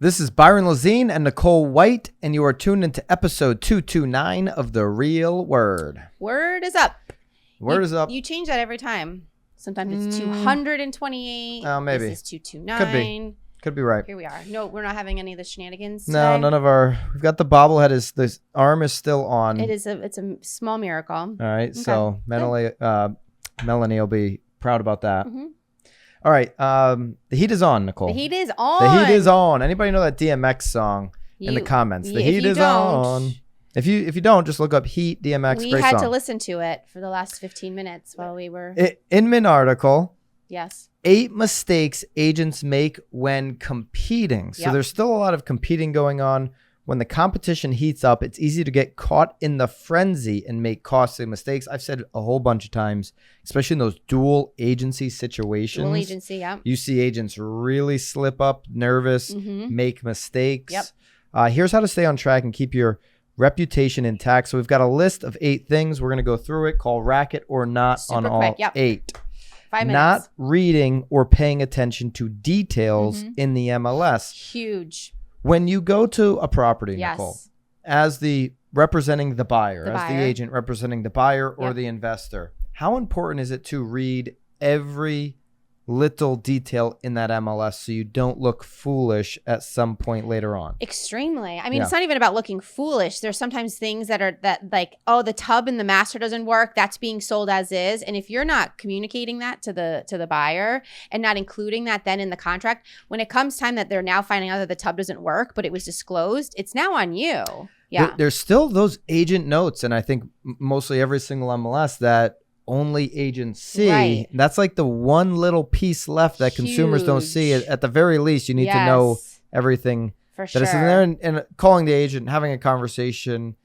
This is Byron Lazine and Nicole White, and you are tuned into episode 229 of The Real Word. Word is up. Word is up. You change that every time. Sometimes it's 228. Oh, maybe. This is 229. Could be right. Here we are. No, we're not having any of the shenanigans today. No, none of our... We've got the bobblehead. This arm is still on. It's a small miracle. All right, okay. So Melanie will be proud about that. Mm-hmm. All right, the heat is on, Nicole. The heat is on. The heat is on. Anybody know that DMX song in the comments? The heat is on. If you don't, just look up Heat DMX. We great had song. to listen to it for the last 15 minutes while we were... Inman article. Yes. 8 mistakes agents make when competing. So there's still a lot of competing going on. When the competition heats up, it's easy to get caught in the frenzy and make costly mistakes. I've said a whole bunch of times, especially in those dual agency situations. Dual agency, yeah. You see agents really slip up, nervous, make mistakes. Yep. Here's how to stay on track and keep your reputation intact. So we've got a list of 8 things. We're going to go through it. Call racket or not on all 8. 5 minutes. Not reading or paying attention to details in the MLS. Huge. When you go to a property, Nicole, as the representing the buyer, the agent representing the buyer or the investor, how important is it to read every little detail in that MLS so you don't look foolish at some point later on? Extremely. I mean, it's not even about looking foolish. There's sometimes things that like, oh, the tub in the master doesn't work. That's being sold as is. And if you're not communicating that to the buyer and not including that then in the contract, when it comes time that they're now finding out that the tub doesn't work, but it was disclosed, it's now on you. Yeah. There's still those agent notes. And I think mostly every single MLS that only agents see. Right. That's like the one little piece left that consumers don't see. At the very least, you need to know everything that is in there. And calling the agent, having a conversation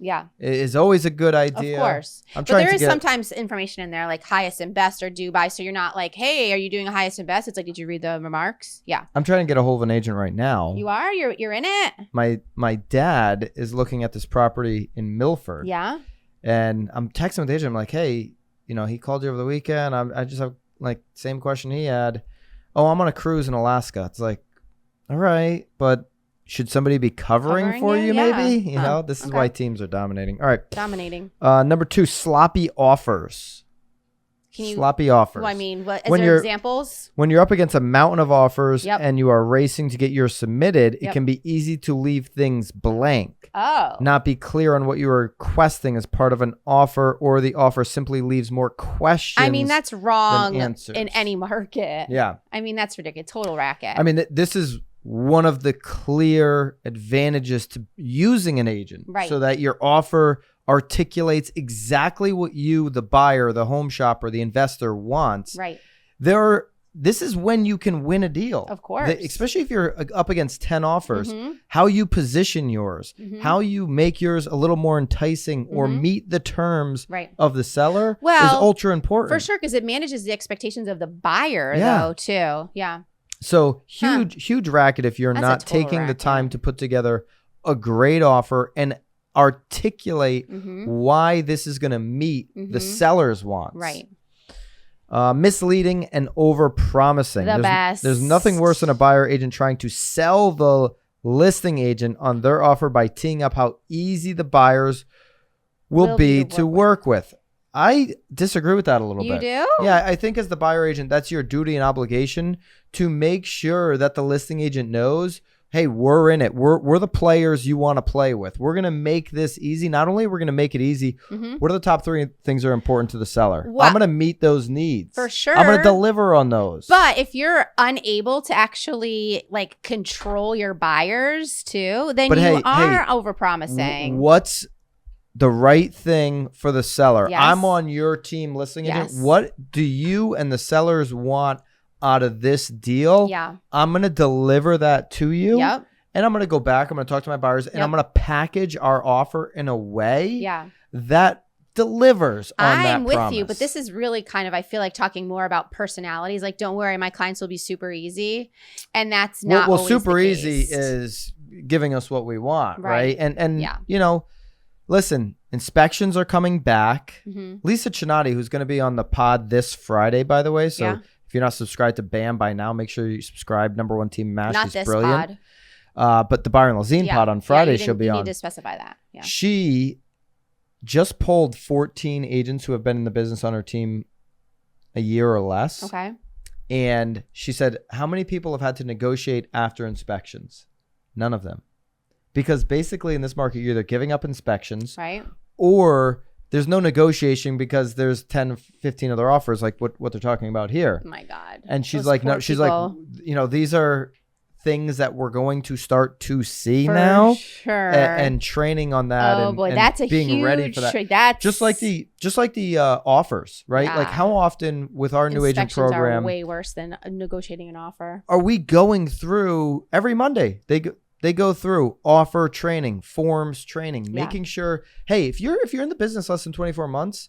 is always a good idea. Of course. But there is sometimes information in there like highest and best or due by. So you're not like, hey, are you doing a highest and best? It's like, did you read the remarks? Yeah. I'm trying to get a hold of an agent right now. You are? You're in it? My dad is looking at this property in Milford. Yeah. And I'm texting with the agent. I'm like, hey, you know, he called you over the weekend. I just have like same question he had. Oh, I'm on a cruise in Alaska. It's like, all right, but should somebody be covering for you maybe? You know, this is why teams are dominating. All right. Dominating. Number 2, sloppy offers. Sloppy offers. Well, I mean, is there examples? When you're up against a mountain of offers and you are racing to get yours submitted, it can be easy to leave things blank. Oh. Not be clear on what you are requesting as part of an offer, or the offer simply leaves more questions. I mean, that's wrong in any market. Yeah. I mean, that's ridiculous. Total racket. I mean, this is one of the clear advantages to using an agent. Right. So that your offer articulates exactly what you, the buyer, the home shopper, the investor wants. Right. This is when you can win a deal. Of course. Especially if you're up against 10 offers. How you position yours, how you make yours a little more enticing or meet the terms of the seller is ultra important. For sure, because it manages the expectations of the buyer, though, too. Yeah. So huge racket if you're not taking the time to put together a great offer and articulate why this is going to meet the seller's wants. Right. Misleading and over-promising. There's nothing worse than a buyer agent trying to sell the listing agent on their offer by teeing up how easy the buyers will be to work with. I disagree with that a little bit. You do? Yeah, I think as the buyer agent, that's your duty and obligation to make sure that the listing agent knows, hey, we're in it. We're the players you want to play with. We're going to make this easy. Not only we're going to make it easy, what are the top 3 things that are important to the seller? I'm going to meet those needs. For sure. I'm going to deliver on those. But if you're unable to actually like control your buyers too, then you are overpromising. What's the right thing for the seller? Yes. I'm on your team listing agent. What do you and the sellers want out of this deal? Yeah. I'm going to deliver that to you. Yep. And I'm going to go back. I'm going to talk to my buyers and I'm going to package our offer in a way that delivers on that I'm with promise. you, but this is really kind of, I feel like, talking more about personalities. Like, don't worry, my clients will be super easy. And that's not always super the easy case. is giving us what we want, right? And you know, listen, inspections are coming back. Lisa Chinati, who's going to be on the pod this Friday, by the way. So if you're not subscribed to BAM by now, make sure you subscribe. #1 team MASH. Not She's this brilliant. pod. But the Byron Lazine pod on Friday she'll be on. You need to specify that. Yeah. She just polled 14 agents who have been in the business on her team a year or less. Okay. And she said, how many people have had to negotiate after inspections? None of them. Because basically in this market, you're either giving up inspections, right, or there's no negotiation because there's 10, 15 other offers like what they're talking about here. Oh my God. And she's like, no, she's like, these are things that we're going to start to see now, sure, and training on that. Oh boy, that's a being huge ready for that. trick. That's just like the offers, right? Yeah. Like how often with our new agent program, are way worse than negotiating an offer. Are we going through every Monday? They go through offer training, forms training, making sure, hey, if you're in the business less than 24 months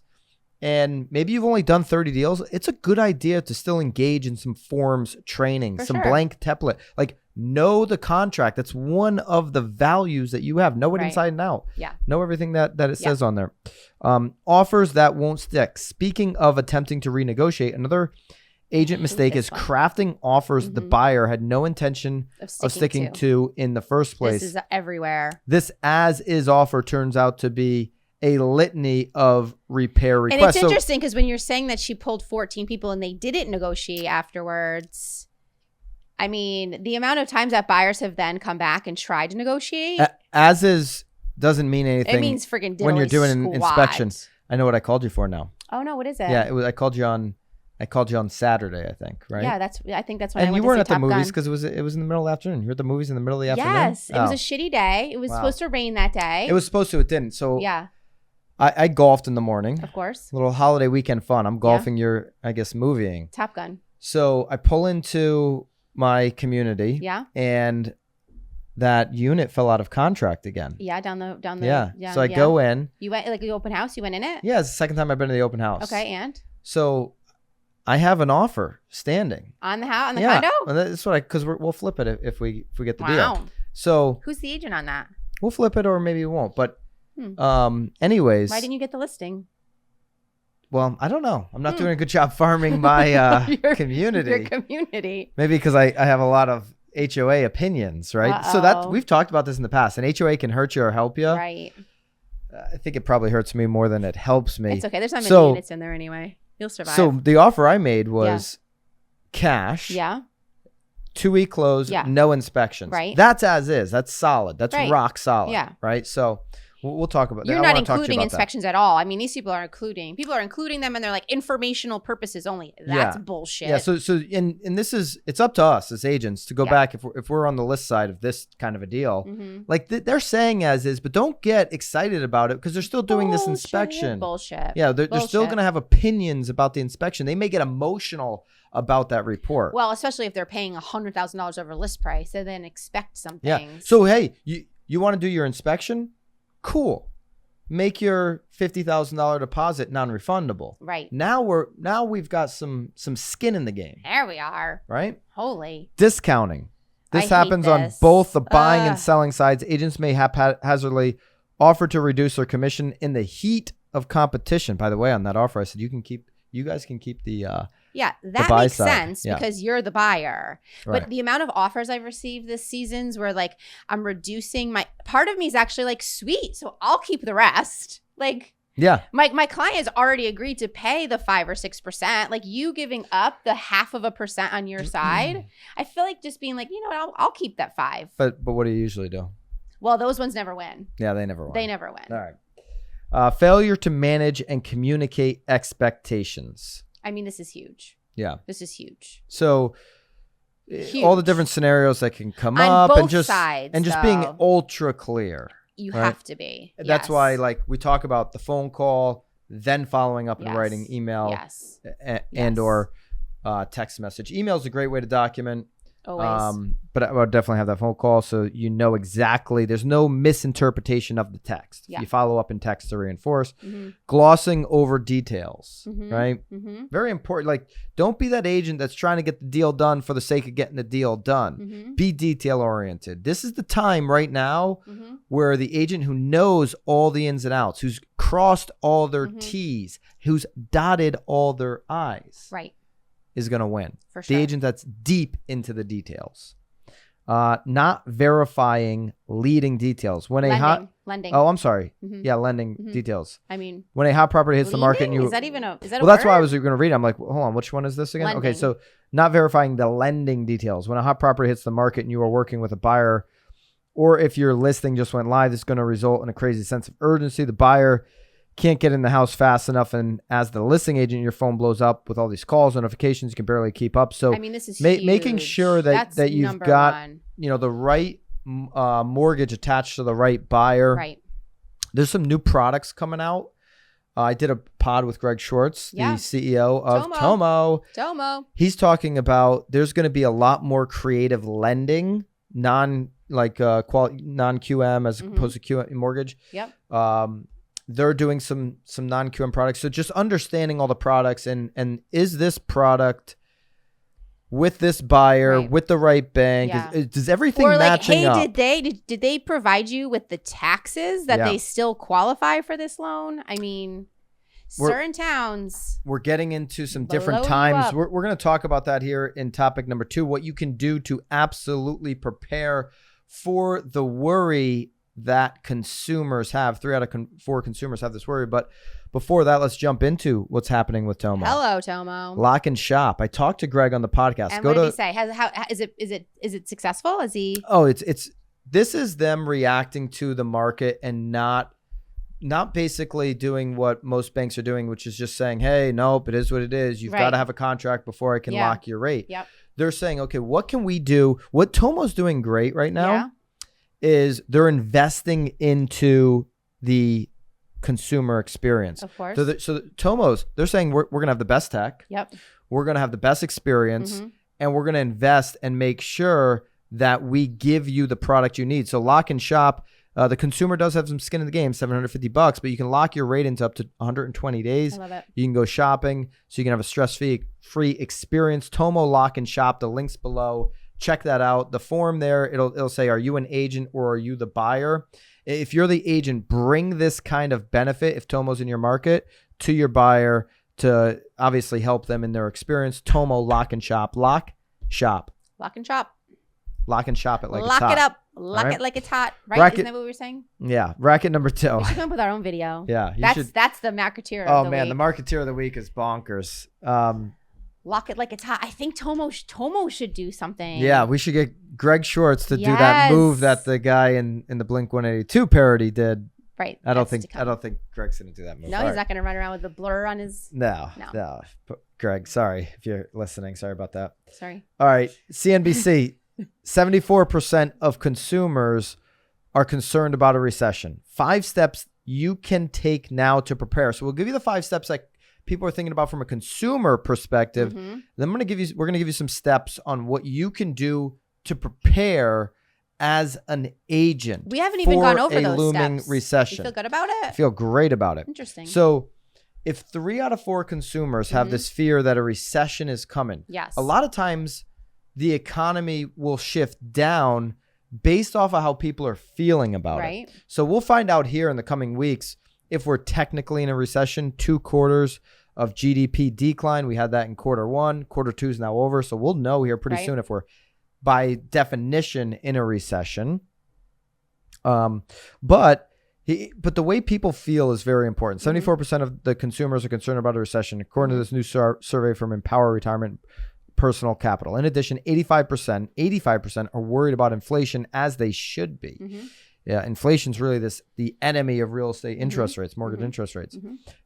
and maybe you've only done 30 deals, it's a good idea to still engage in some forms training, some blank template. Like, know the contract. That's one of the values that you have. Know it inside and out. Yeah. Know everything that it says on there. Offers that won't stick. Speaking of attempting to renegotiate, another agent mistake is crafting offers the buyer had no intention of sticking to in the first place. This is everywhere. This as-is offer turns out to be a litany of repair requests. And it's interesting because when you're saying that she pulled 14 people and they didn't negotiate afterwards, I mean, the amount of times that buyers have then come back and tried to negotiate. As is doesn't mean anything. It means freaking when you're doing an inspection. I know what I called you for now. Oh no, what is it? Yeah, I called you on Saturday, I think, right? Yeah, I think that's when I went to see Top Gun. And you weren't at the movies because it was in the middle of the afternoon. You were at the movies in the middle of the afternoon? Yes, it was a shitty day. It was supposed to rain that day. It was supposed to, it didn't. So yeah. I golfed in the morning. Of course. A little holiday weekend fun. I'm golfing, you're, I guess, movieing. Top Gun. So I pull into my community. Yeah. And that unit fell out of contract again. Yeah, down the yeah. So I go in. You went like the open house? You went in it? Yeah, it's the second time I've been to the open house. Okay, and? So I have an offer standing. On the house? On the condo? Well, that's what because we'll flip it if we get the deal. So who's the agent on that? We'll flip it or maybe we won't. But anyways. Why didn't you get the listing? Well, I don't know. I'm not doing a good job farming my community. Your community. Maybe because I have a lot of HOA opinions, right? So that we've talked about this in the past. An HOA can hurt you or help you. Right. I think it probably hurts me more than it helps me. It's okay. There's not many units in there anyway. You'll survive. So the offer I made was cash. Yeah. 2-week close. Yeah. No inspections. Right. That's as is. That's solid. That's rock solid. Yeah. Right. So we'll talk about that. You're not including inspections at all. I mean, these people are including them and they're like informational purposes only. That's bullshit. Yeah. So and this is, it's up to us as agents to go back if we're on the list side of this kind of a deal. Like they're saying as is, but don't get excited about it because they're still doing this inspection. Bullshit. Yeah. They're still going to have opinions about the inspection. They may get emotional about that report. Well, especially if they're paying $100,000 over list price and then expect some things. Yeah. So, hey, you want to do your inspection? Cool. Make your $50,000 deposit non-refundable. Right. Now we've got some skin in the game. There we are. Right? Holy. Discounting. This happens on both the buying and selling sides. Agents may haphazardly offer to reduce their commission in the heat of competition. By the way, on that offer, I said you guys can keep the that makes sense because you're the buyer. Right. But the amount of offers I've received this season's where like I'm reducing my part of me is actually like sweet, so I'll keep the rest. Like my client has already agreed to pay the 5 or 6%. Like you giving up the 0.5% on your side, I feel like just being like, you know what, I'll keep that 5. But what do you usually do? Well, those ones never win. Yeah, they never win. They never win. All right. Failure to manage and communicate expectations. I mean, this is huge. Yeah. This is huge. So all the different scenarios that can come on up both and just sides, and just being ultra clear. You have to be. That's why like we talk about the phone call, then following up and writing email and or text message. Email is a great way to document. Always. But I would definitely have that phone call so you know exactly. There's no misinterpretation of the text. You follow up in text to reinforce. Glossing over details, right? Very important. Like, don't be that agent that's trying to get the deal done for the sake of getting the deal done. Be detail oriented. This is the time right now where the agent who knows all the ins and outs, who's crossed all their T's, who's dotted all their I's, right, is going to win. For sure. The agent that's deep into the details. not verifying leading details. When lending. Oh, I'm sorry. Yeah, lending details. I mean, when a hot property hits the market, and you is that even a well, that's why I was going to read. I'm like, hold on, which one is this again? Lending. Okay, so not verifying the lending details. When a hot property hits the market and you are working with a buyer, or if your listing just went live, it's going to result in a crazy sense of urgency. The buyer can't get in the house fast enough, and as the listing agent, your phone blows up with all these calls, notifications. You can barely keep up. So I mean, this is huge. making sure that you've got one. The right mortgage attached to the right buyer. Right. There's some new products coming out. I did a pod with Greg Schwartz, the CEO of Tomo. He's talking about there's going to be a lot more creative lending, non-QM as opposed to QM mortgage. Yep. They're doing some non-QM products. So just understanding all the products and is this product with this buyer, with the right bank? Does everything matching up? Did they provide you with the taxes that they still qualify for this loan? I mean, certain towns. We're getting into some different times. We're going to talk about that here in topic number 2, what you can do to absolutely prepare for the worry that consumers have. 3 out of 4 consumers have this worry. But before that, let's jump into what's happening with Tomo. Hello, Tomo. Lock and shop. I talked to Greg on the podcast. And what did he say? How is it successful? Is he? Oh, this is them reacting to the market and not basically doing what most banks are doing, which is just saying, hey, nope, it is what it is. You've got to have a contract before I can lock your rate. Yep. They're saying, okay, what can we do? What Tomo's doing great right now is they're investing into the consumer experience. Of course. So Tomo's, they're saying we're going to have the best tech. Yep. We're going to have the best experience, and we're going to invest and make sure that we give you the product you need. So lock and shop, the consumer does have some skin in the game, $750, but you can lock your rate into up to 120 days. I love it. You can go shopping, so you can have a stress-free experience. Tomo Lock and Shop, the link's below. Check that out. The form there, it'll say, are you an agent or are you the buyer? If you're the agent, bring this kind of benefit, if Tomo's in your market, to your buyer to obviously help them in their experience. Tomo Lock and Shop. Lock and shop it like it's hot. Lock it up. Lock it like it's hot. Right? Racket, Isn't that what we were saying? Yeah. Racket number 2. We should come up with our own video. Yeah. That's the marketeer of the week. Oh, man. The marketeer of the week is bonkers. Lock it like it's hot. I think Tomo should do something. Yeah, we should get Greg Schwartz to do that move that the guy in the Blink 182 parody did. Right. I don't think Greg's gonna do that move. No, he's not gonna run around with the blur on his. No. Greg, sorry if you're listening. Sorry about that. Sorry. All right, CNBC. 74% of consumers are concerned about a recession. 5 steps you can take now to prepare. So we'll give you the 5 steps that people are thinking about from a consumer perspective. Then we're going to give you some steps on what you can do to prepare as an agent. We haven't even gone over those looming steps. recession. You feel good about it? I feel great about it. Interesting. So if 3 out of 4 consumers have this fear that a recession is coming, a lot of times the economy will shift down based off of how people are feeling about it. So we'll find out here in the coming weeks if we're technically in a recession. 2 quarters of GDP decline. We had that in quarter 1. Quarter 2 is now over. So we'll know here pretty soon if we're, by definition, in a recession. But the way people feel is very important. 74% of the consumers are concerned about a recession, according to this new survey from Empower Retirement Personal Capital. In addition, 85% are worried about inflation, as they should be. Yeah, inflation's really the enemy of real estate interest rates, mortgage interest rates.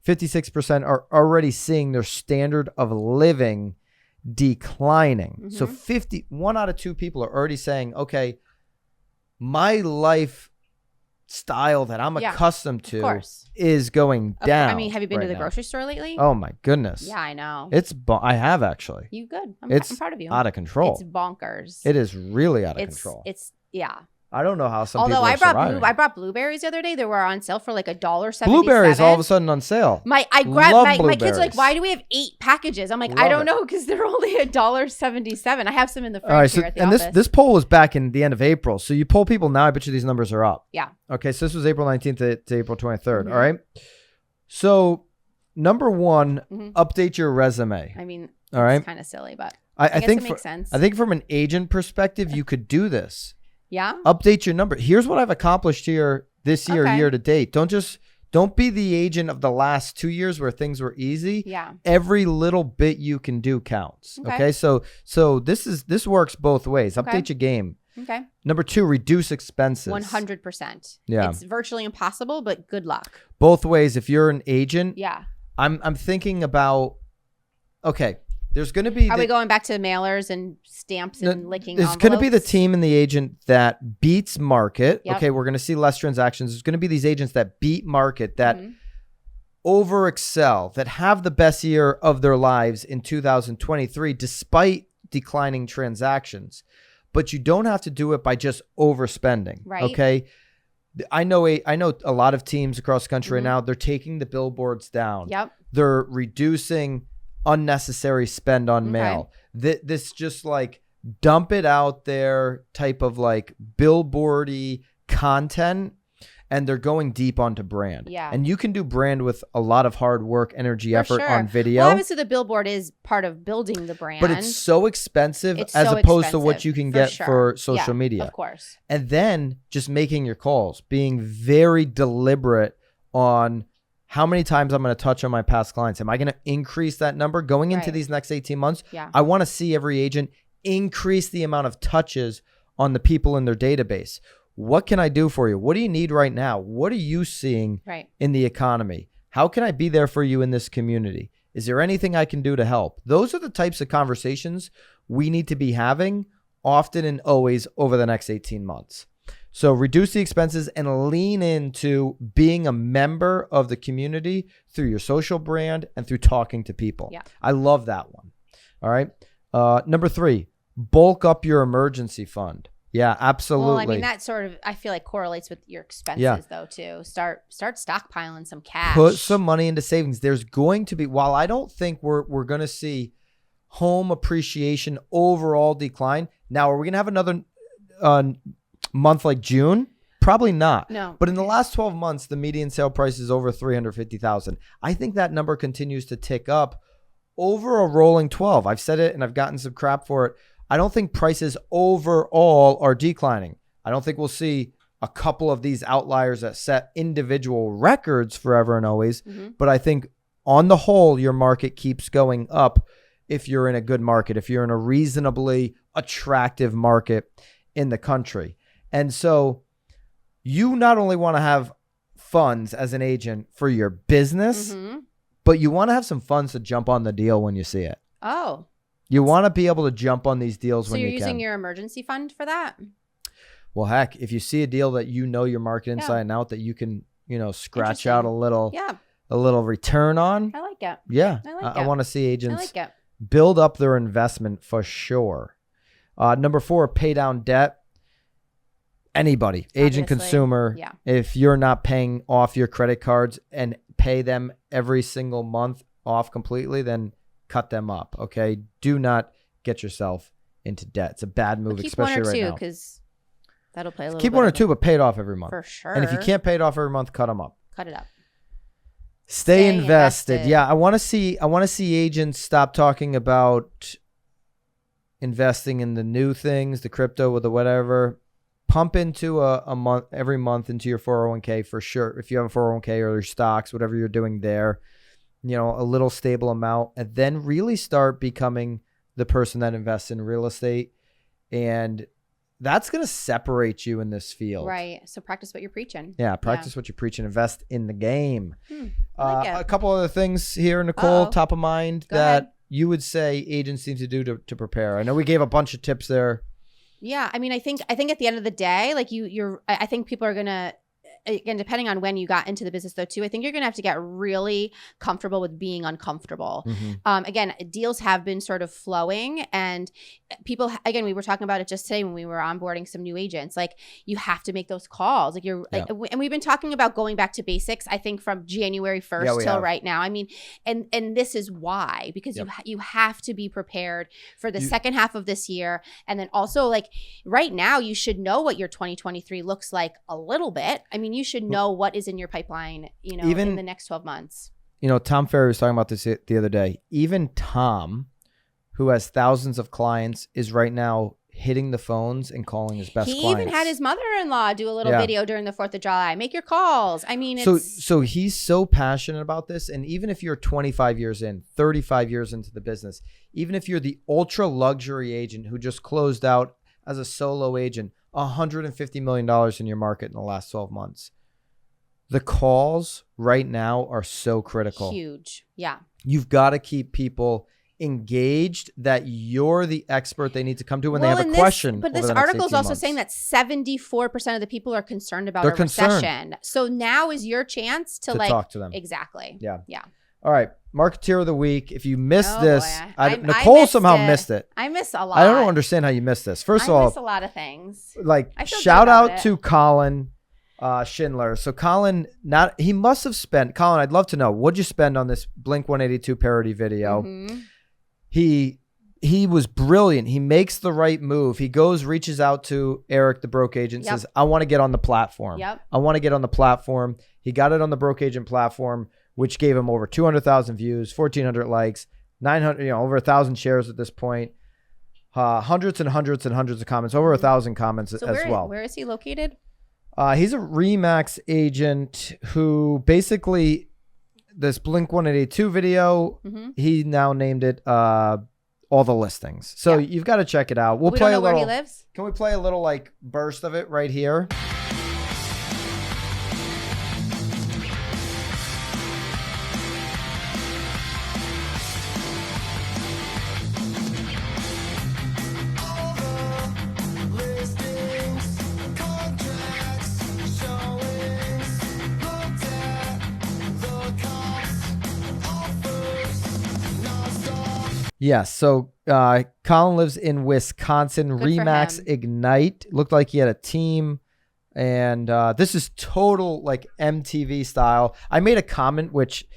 56% are already seeing their standard of living declining. So 1 out of 2 people are already saying, okay, my life style that I'm accustomed to is going down. I mean, have you been to the grocery store lately? Oh my goodness. Yeah, I know. I have actually. You good. I'm proud of you. Out of control. It's bonkers. It is really out of control. Yeah. I don't know how some people are surviving. I brought blueberries the other day. They were on sale for like $1.77. Blueberries all of a sudden on sale. My kids are like, why do we have 8 packages? I'm like, I don't know, because they're only $1.77. I have some in the fridge here at the office. This poll was back in the end of April. So you poll people now, I bet you these numbers are up. Yeah. Okay, so this was April 19th to April 23rd. All right. So number 1, update your resume. I mean, all right, it's kind of silly, but I think it makes sense. I think from an agent perspective, you could do this. Yeah. Update your number. Here's what I've accomplished here this year, year to date. Don't be the agent of the last 2 years where things were easy. Yeah. Every little bit you can do counts. Okay. So this works both ways. Update your game. Okay. Number 2, reduce expenses. 100%. Yeah. It's virtually impossible, but good luck. Both ways. If you're an agent, yeah. I'm thinking about, okay, there's going to be... Are we going back to mailers and stamps and licking There's going to be the team and the agent that beats market. Yep. Okay, we're going to see less transactions. There's going to be these agents that beat market, that over excel, that have the best year of their lives in 2023 despite declining transactions. But you don't have to do it by just overspending. Right. Okay. I know a lot of teams across the country right now, they're taking the billboards down. Yep. They're reducing unnecessary spend on mail. This just like dump it out there type of like billboardy content, and they're going deep onto brand. Yeah. And you can do brand with a lot of hard work, energy, effort on video. Well, obviously the billboard is part of building the brand. But it's so expensive opposed to what you can get for social media. Of course. And then just making your calls, being very deliberate on how many times I'm going to touch on my past clients. Am I going to increase that number going into these next 18 months? Yeah. I want to see every agent increase the amount of touches on the people in their database. What can I do for you? What do you need right now? What are you seeing in the economy? How can I be there for you in this community? Is there anything I can do to help? Those are the types of conversations we need to be having often and always over the next 18 months. So reduce the expenses and lean into being a member of the community through your social brand and through talking to people. Yeah. I love that one. All right. Number 3, bulk up your emergency fund. Yeah, absolutely. Well, I mean, that sort of, I feel like correlates with your expenses though too. Start stockpiling some cash. Put some money into savings. There's going to be, while I don't think we're going to see home appreciation overall decline. Now, are we going to have another month like June? Probably not. No. But in the last 12 months, the median sale price is over $350,000. I think that number continues to tick up over a rolling 12. I've said it and I've gotten some crap for it. I don't think prices overall are declining. I don't think we'll see a couple of these outliers that set individual records forever and always. But I think on the whole, your market keeps going up if you're in a good market, if you're in a reasonably attractive market in the country. And so you not only want to have funds as an agent for your business, but you want to have some funds to jump on the deal when you see it. Oh. You want to be able to jump on these deals when you can. So you're using your emergency fund for that? Well, heck, if you see a deal that you know your market inside and out that you can, scratch out a little return on. I like it. Yeah. I want to see agents build up their investment for sure. Number 4, pay down debt. Anybody, agent, consumer, if you're not paying off your credit cards and pay them every single month off completely, then cut them up. Okay. Do not get yourself into debt. It's a bad move, especially right now. Keep 1 or 2 because that'll play a little Keep 1 or 2, but pay it off every month. For sure. And if you can't pay it off every month, cut them up. Cut it up. Stay invested. Yeah. I want to see agents stop talking about investing in the new things, the crypto or the whatever. Pump into a month, every month into your 401k for sure. If you have a 401k or your stocks, whatever you're doing there, a little stable amount, and then really start becoming the person that invests in real estate. And that's going to separate you in this field. Right. So practice what you're preaching. Yeah. Practice what you preach and invest in the game. A couple other things here, Nicole, top of mind that you would say agents need to do to prepare. I know we gave a bunch of tips there. Yeah. I mean, I think at the end of the day, like I think people are going to, again, depending on when you got into the business though too, I think you're going to have to get really comfortable with being uncomfortable. Again, deals have been sort of flowing, and people, again, we were talking about it just today when we were onboarding some new agents, like you have to make those calls. Like and we've been talking about going back to basics, I think from January 1st till right now. I mean, and this is why, because you have to be prepared for the second half of this year. And then also like right now you should know what your 2023 looks like a little bit. I mean, you should know what is in your pipeline, even in the next 12 months. Tom Ferry was talking about this the other day. Even Tom, who has thousands of clients is right now hitting the phones and calling his best clients. He even had his mother-in-law do a little video during the 4th of July. Make your calls. I mean, so he's so passionate about this. And even if you're 25 years in, 35 years into the business, even if you're the ultra luxury agent who just closed out as a solo agent, $150 million in your market in the last 12 months, the calls right now are so critical. Huge. Yeah. You've got to keep people engaged that you're the expert they need to come to when they have a question. But this article is also saying that 74% of the people are concerned about a recession. So now is your chance to like talk to them. Exactly. Yeah. Yeah. All right. Marketeer of the week. If you missed this, Nicole somehow missed it. I miss a lot. I don't understand how you missed this. First of all, I miss a lot of things. Like, shout out to Colin Schindler. So Colin, he must have spent, Colin, I'd love to know, what'd you spend on this Blink-182 parody video? Mm-hmm. He was brilliant. He makes the right move. He goes, reaches out to Eric, the broke agent, says, I want to get on the platform. I want to get on the platform. He got it on the broke agent platform, which gave him over 200,000 views, 1,400 likes, 900, over 1,000 shares at this point, hundreds and hundreds and hundreds of comments, over 1,000 comments as well. Where is he located? He's a RE/MAX agent who basically, this Blink-182 video, he now named it All the Listings. So you've got to check it out. We'll play a little. Where he lives? Can we play a little like burst of it right here? Yes. So Colin lives in Wisconsin. RE/MAX Ignite. Looked like he had a team. And this is total like MTV style. I made a comment, which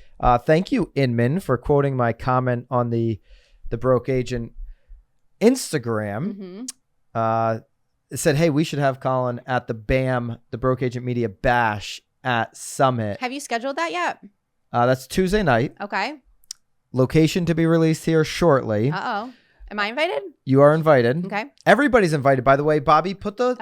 thank you, Inman, for quoting my comment on the Broke Agent Instagram. It said, hey, we should have Colin at the BAM, the Broke Agent Media Bash at Summit. Have you scheduled that yet? That's Tuesday night. Okay. Location to be released here shortly. Uh-oh. Am I invited? You are invited. Okay. Everybody's invited, by the way. Bobby, put the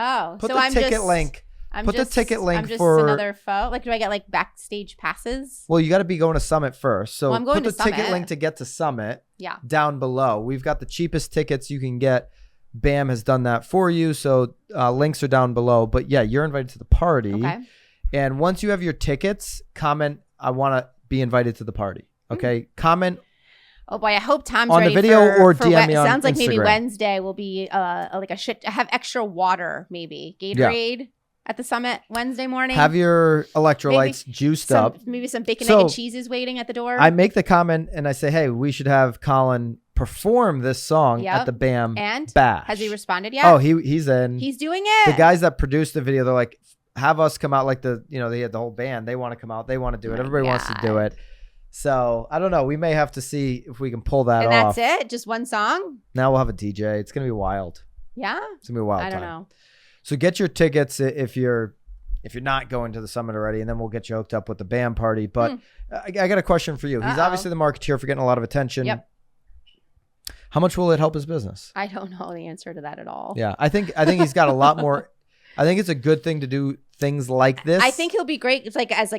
ticket link. Put the ticket link for another foe. Like, do I get like backstage passes? Well, you got to be going to Summit first. So I'm going put the ticket link to get to Summit. Yeah. Down below. We've got the cheapest tickets you can get. BAM has done that for you. So links are down below. But yeah, you're invited to the party. Okay. And once you have your tickets, comment, I want to be invited to the party. Okay. Comment. Oh boy, I hope Tom's on ready the video or DM me on Sounds like Instagram. Maybe Wednesday will be have extra water, maybe Gatorade at the Summit Wednesday morning. Have your electrolytes juiced up. Maybe some bacon, egg, and cheese is waiting at the door. I make the comment and I say, hey, we should have Colin perform this song at the BAM Bash. Has he responded yet? Oh, he's in. He's doing it. The guys that produced the video, they're like, have us come out like they had the whole band. They want to come out. They want to do it. Everybody wants to do it. So I don't know. We may have to see if we can pull that off. And that's it? Just one song? Now we'll have a DJ. It's going to be wild. Yeah? It's going to be a wild time. I don't know. So get your tickets if you're not going to the Summit already, and then we'll get you hooked up with the BAM party. But I got a question for you. He's obviously the marketeer for getting a lot of attention. Yep. How much will it help his business? I don't know the answer to that at all. Yeah. I think he's got a lot more. I think it's a good thing to do things like this. I think he'll be great. It's like as a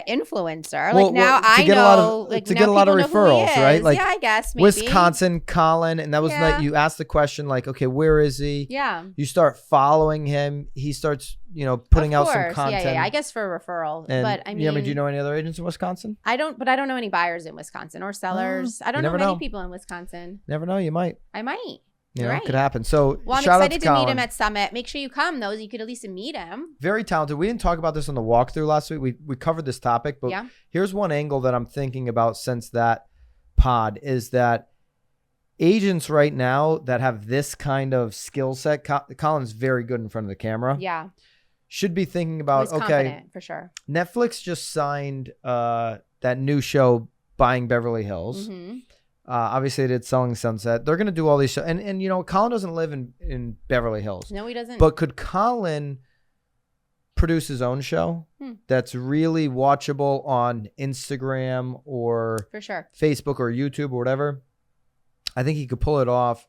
influencer. To get a lot of referrals, right? Like, yeah, I guess maybe. Wisconsin, Colin, and that was you asked the question like, okay, where is he? Yeah. You start following him. He starts, putting out some content. Yeah. I guess for a referral. And, but I mean, do you know any other agents in Wisconsin? I don't know any buyers in Wisconsin or sellers. I don't know many people in Wisconsin. Never know. You might. I might. It could happen. So, I'm excited to meet him at Summit. Make sure you come, though. You could at least meet him. Very talented. We didn't talk about this on the walkthrough last week. We covered this topic, but here's one angle that I'm thinking about since that pod is that agents right now that have this kind of skill set, Colin's very good in front of the camera. Yeah. Should be thinking about, confident, for sure. Netflix just signed that new show, Buying Beverly Hills. Mm-hmm. Obviously, they did Selling Sunset. They're going to do all these shows. And Colin doesn't live in Beverly Hills. No, he doesn't. But could Colin produce his own show that's really watchable on Instagram or for sure Facebook or YouTube or whatever? I think he could pull it off.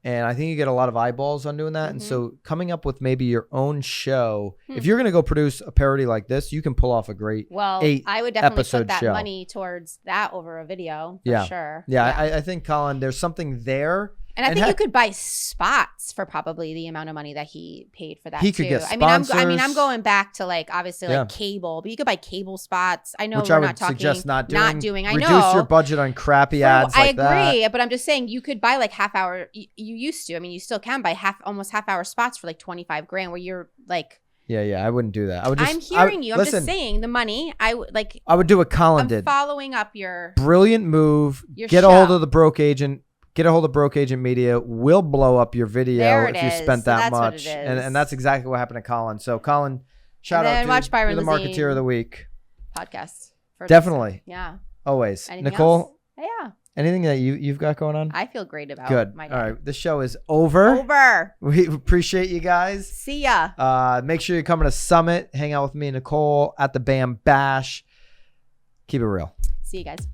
And I think you get a lot of eyeballs on doing that. And so coming up with maybe your own show, if you're going to go produce a parody like this, you can pull off a great I would definitely put that show. Money towards that over a video for sure. Yeah. I think, Colin, there's something there. And I think you could buy spots for probably the amount of money that he paid for that. He could get sponsors. I'm going back to like obviously like cable, but you could buy cable spots. I know which we're I would not talking suggest not doing. I Reduce know. your budget on crappy ads. I like agree, that. but I'm just saying you could buy like half hour. You used to. I mean, you still can buy almost half hour spots for like $25,000, where you're like. Yeah, I wouldn't do that. I'm hearing you. I'm just saying the money. I would do what Colin did. Following up your brilliant move. Get a hold of the broke agent. Get a hold of Broke Agent Media. We'll blow up your video if you spent that much. And that's exactly what happened to Colin. So, Colin, shout out to watch Byron the Marketeer of the Week podcast. Definitely. Yeah. Always. Anything Nicole? Else? Yeah. Anything that you've got going on? I feel great about my day. All right. The show is over. We appreciate you guys. See ya. Make sure you're coming to Summit. Hang out with me and Nicole at the BAM Bash. Keep it real. See you guys.